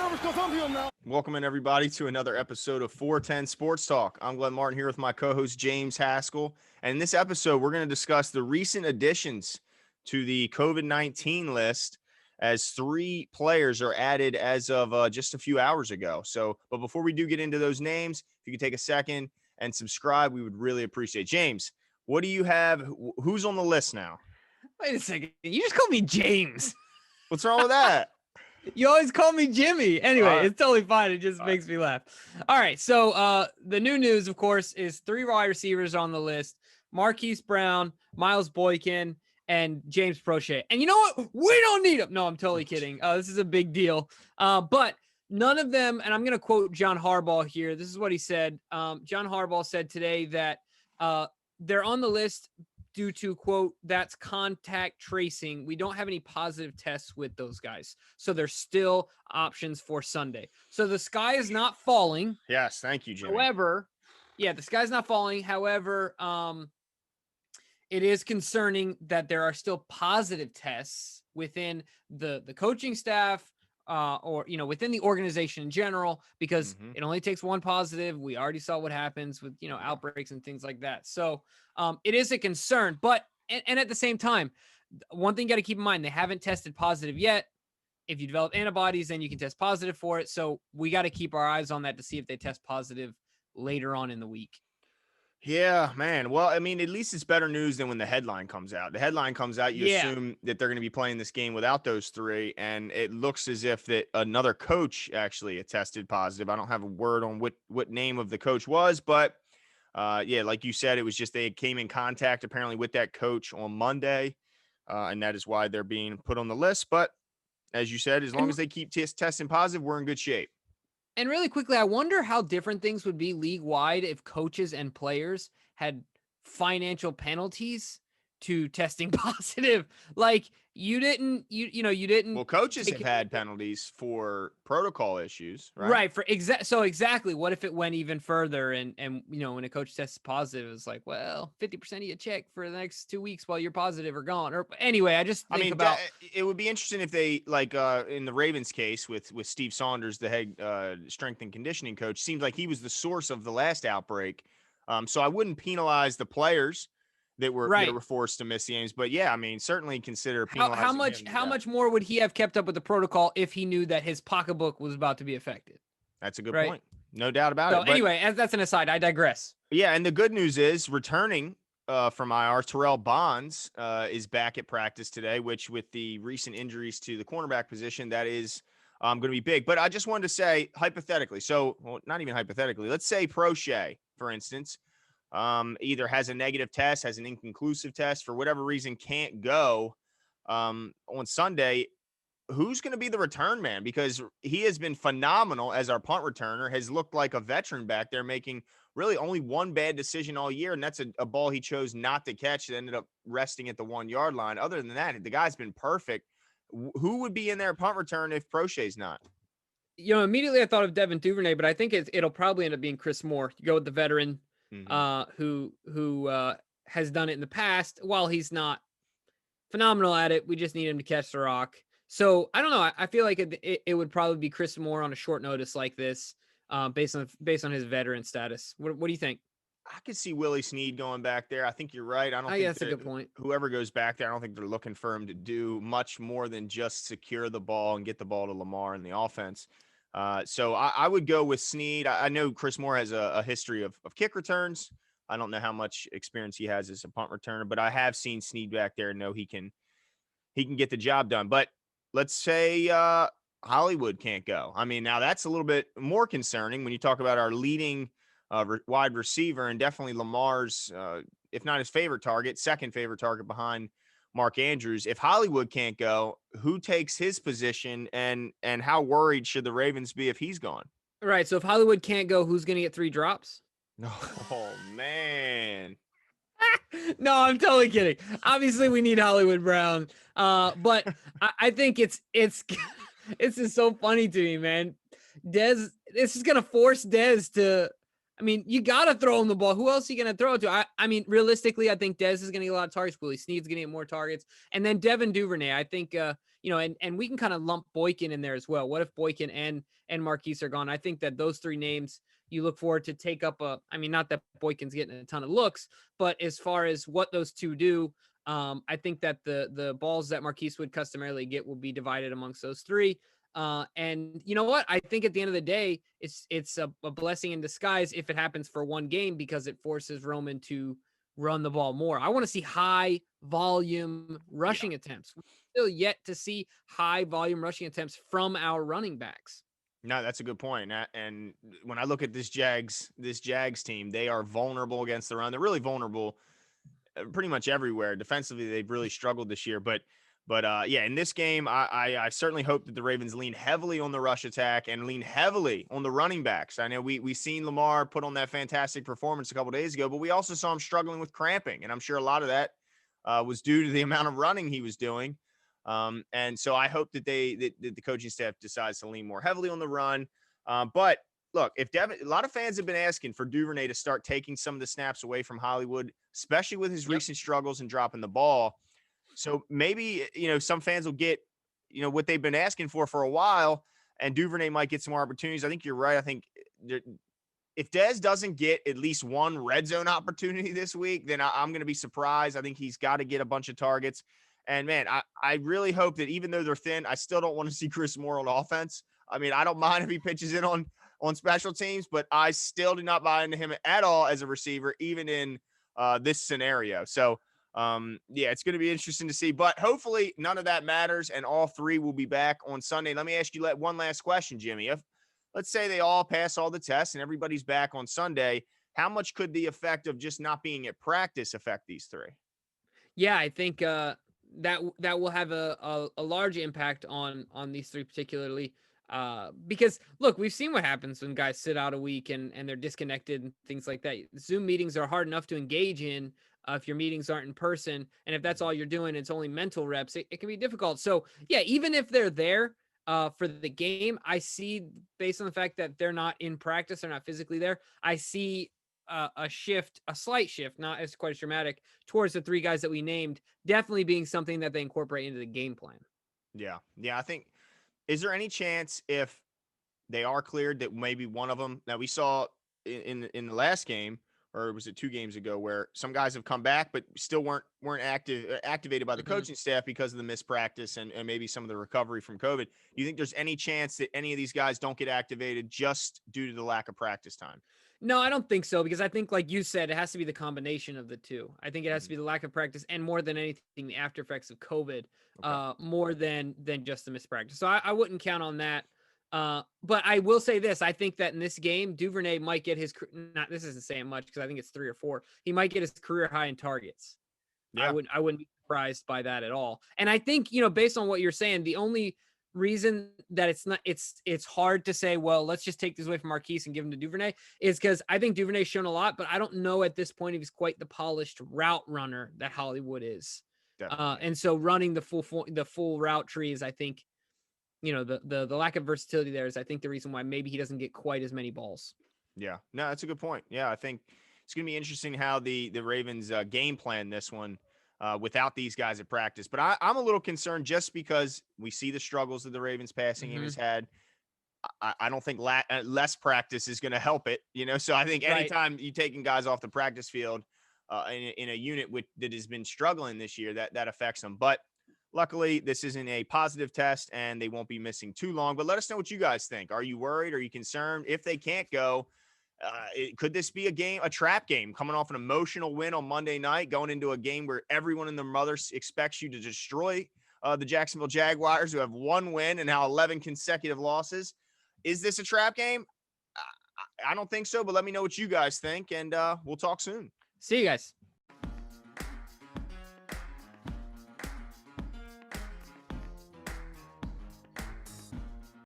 nervous because I'm here now. Welcome in, everybody, to another episode of 410 Sports Talk. I'm Glenn Martin here with my co-host James Haskell. And in this episode, we're going to discuss the recent additions to the COVID-19 list as 3 players are added as of just a few hours ago. But before we do get into those names, if you could take a second and subscribe, we would really appreciate it. James, what do you have? Who's on the list now? Wait a second. You just called me James. What's wrong with that? You always call me Jimmy. Anyway, All right. It's totally fine. It just makes me laugh. All right. So the new news, of course, is 3 wide receivers on the list: Marquise Brown, Miles Boykin, and James Prochet. And you know what? We don't need them. No, I'm totally kidding. This is a big deal. But none of them, and I'm going to quote John Harbaugh here. This is what he said. John Harbaugh said today that they're on the list due to, quote, that's contact tracing. We don't have any positive tests with those guys. So there's still options for Sunday. So the sky is not falling. Yes, thank you, Jimmy. However, the sky's not falling. However, it is concerning that there are still positive tests within the coaching staff, or, within the organization in general, because it only takes one positive. We already saw what happens with, outbreaks and things like that. So it is a concern, but, and at the same time, one thing you got to keep in mind, they haven't tested positive yet. If you develop antibodies, then you can test positive for it. So we got to keep our eyes on that to see if they test positive later on in the week. Yeah, man. Well, I mean, at least it's better news than when the headline comes out. The headline comes out, you assume that they're going to be playing this game without those 3, and it looks as if that another coach actually tested positive. I don't have a word on what name of the coach was, but like you said, it was just they came in contact apparently with that coach on Monday, and that is why they're being put on the list. But as you said, as long as they keep testing positive, we're in good shape. And really quickly, I wonder how different things would be league-wide if coaches and players had financial penalties to testing positive. Like you didn't. Well, coaches have had penalties for protocol issues, right? Right. So exactly. What if it went even further and when a coach tests positive, it's like, well, 50% of you check for the next 2 weeks while you're positive or gone. Or anyway, I just think about it would be interesting if they in the Ravens case with Steve Saunders, the head strength and conditioning coach, seemed like he was the source of the last outbreak. So I wouldn't penalize the players that were forced to miss the games, but certainly consider penalizing how much more would he have kept up with the protocol if he knew that his pocketbook was about to be affected? That's a good point. No doubt about it. So anyway, as that's an aside, I digress. Yeah, and the good news is returning from IR, Terrell Bonds is back at practice today, which with the recent injuries to the cornerback position, that is going to be big. But I just wanted to say hypothetically, not even hypothetically, let's say Prochet, for instance, either has a negative test, has an inconclusive test, for whatever reason can't go on Sunday. Who's going to be the return man? Because he has been phenomenal as our punt returner, has looked like a veteran back there, making really only one bad decision all year, and that's a ball he chose not to catch that ended up resting at the 1-yard line. Other than that, the guy's been perfect. Who would be in there at punt return if Prochet's not? Immediately I thought of Devin Duvernay, but I think it'll probably end up being Chris Moore. You go with the veteran. Who has done it in the past. While he's not phenomenal at it, we just need him to catch the rock. So I don't know. I feel like it would probably be Chris Moore on a short notice like this, based on his veteran status. What do you think? I could see Willie Snead going back there. I think you're right. I don't think that's a good point. Whoever goes back there, I don't think they're looking for him to do much more than just secure the ball and get the ball to Lamar in the offense. So I would go with Snead. I know Chris Moore has a history of kick returns. I don't know how much experience he has as a punt returner, but I have seen Snead back there and know he can get the job done. But let's say Hollywood can't go. I mean, now that's a little bit more concerning when you talk about our leading wide receiver, and definitely Lamar's, if not his favorite target, second favorite target behind Mark Andrews. If Hollywood can't go, who takes his position, and how worried should the Ravens be if he's gone? Right. So if Hollywood can't go, who's going to get 3 drops? Oh, man. No, I'm totally kidding. Obviously, we need Hollywood Brown. But I think it's just so funny to me, man. This is going to force Dez to, I mean, you got to throw him the ball. Who else are you going to throw it to? I mean, realistically, I think Dez is going to get a lot of targets. Willie Snead's going to get more targets. And then Devin Duvernay, I think, and we can kind of lump Boykin in there as well. What if Boykin and Marquise are gone? I think that those three names you look forward to take up I mean, not that Boykin's getting a ton of looks, but as far as what those two do, I think that the balls that Marquise would customarily get will be divided amongst those three. And you know what? I think at the end of the day, it's a blessing in disguise if it happens for one game because it forces Roman to run the ball more. I want to see high volume rushing attempts. We're still yet to see high volume rushing attempts from our running backs. No, that's a good point. And when I look at this Jags team, they are vulnerable against the run. They're really vulnerable pretty much everywhere. Defensively, they've really struggled this year. But yeah, in this game, I certainly hope that the Ravens lean heavily on the rush attack and lean heavily on the running backs. I know we seen Lamar put on that fantastic performance a couple days ago, but we also saw him struggling with cramping, and I'm sure a lot of that was due to the amount of running he was doing. And so I hope that that the coaching staff decides to lean more heavily on the run. But look, if a lot of fans have been asking for Duvernay to start taking some of the snaps away from Hollywood, especially with his recent struggles and dropping the ball. So maybe, some fans will get, what they've been asking for a while, and Duvernay might get some more opportunities. I think you're right. I think if Dez doesn't get at least one red zone opportunity this week, then I'm going to be surprised. I think he's got to get a bunch of targets. And man, I really hope that even though they're thin, I still don't want to see Chris Moore on offense. I mean, I don't mind if he pitches in on special teams, but I still do not buy into him at all as a receiver, even in this scenario. So, yeah, it's going to be interesting to see, but hopefully none of that matters and all three will be back on Sunday. Let me ask you one last question, Jimmy. If let's say they all pass all the tests and everybody's back on Sunday, how much could the effect of just not being at practice affect these three? Yeah, I think that will have a large impact on these three particularly. Because look, we've seen what happens when guys sit out a week and they're disconnected and things like that. Zoom meetings are hard enough to engage in if your meetings aren't in person. And if that's all you're doing, it's only mental reps, it can be difficult. So yeah, even if they're there for the game, I see based on the fact that they're not in practice, they're not physically there, I see a slight shift, not as quite as dramatic, towards the three guys that we named, definitely being something that they incorporate into the game plan. Yeah. Yeah. I think, is there any chance if they are cleared that maybe one of them, now we saw in the last game, or was it 2 games ago, where some guys have come back, but still weren't activated by the coaching staff because of the missed practice and maybe some of the recovery from COVID. Do you think there's any chance that any of these guys don't get activated just due to the lack of practice time? No, I don't think so, because I think, like you said, it has to be the combination of the two. I think it has to be the lack of practice and, more than anything, the after effects of COVID, more than just the missed practice. So I wouldn't count on that. But I will say this: I think that in this game, Duvernay might get his this isn't saying much because I think it's 3 or 4. He might get his career high in targets. Yeah. I wouldn't be surprised by that at all. And I think, based on what you're saying, the only reason that it's hard to say, well, let's just take this away from Marquise and give him to Duvernay, is because I think Duvernay's shown a lot, but I don't know at this point if he's quite the polished route runner that Hollywood is. And so running the full route tree is, I think, the lack of versatility there is, I think, the reason why maybe he doesn't get quite as many balls. Yeah, no, that's a good point. Yeah, I think it's going to be interesting how the Ravens game plan this one without these guys at practice. But I'm a little concerned just because we see the struggles that the Ravens passing game has had. I don't think less practice is going to help it, So I think anytime you're taking guys off the practice field in a unit that has been struggling this year, that affects them. But luckily, this isn't a positive test, and they won't be missing too long. But let us know what you guys think. Are you worried? Are you concerned? If they can't go, could this be a trap game, coming off an emotional win on Monday night, going into a game where everyone and their mother expects you to destroy the Jacksonville Jaguars, who have 1 win and now 11 consecutive losses? Is this a trap game? I don't think so, but let me know what you guys think, and we'll talk soon. See you guys.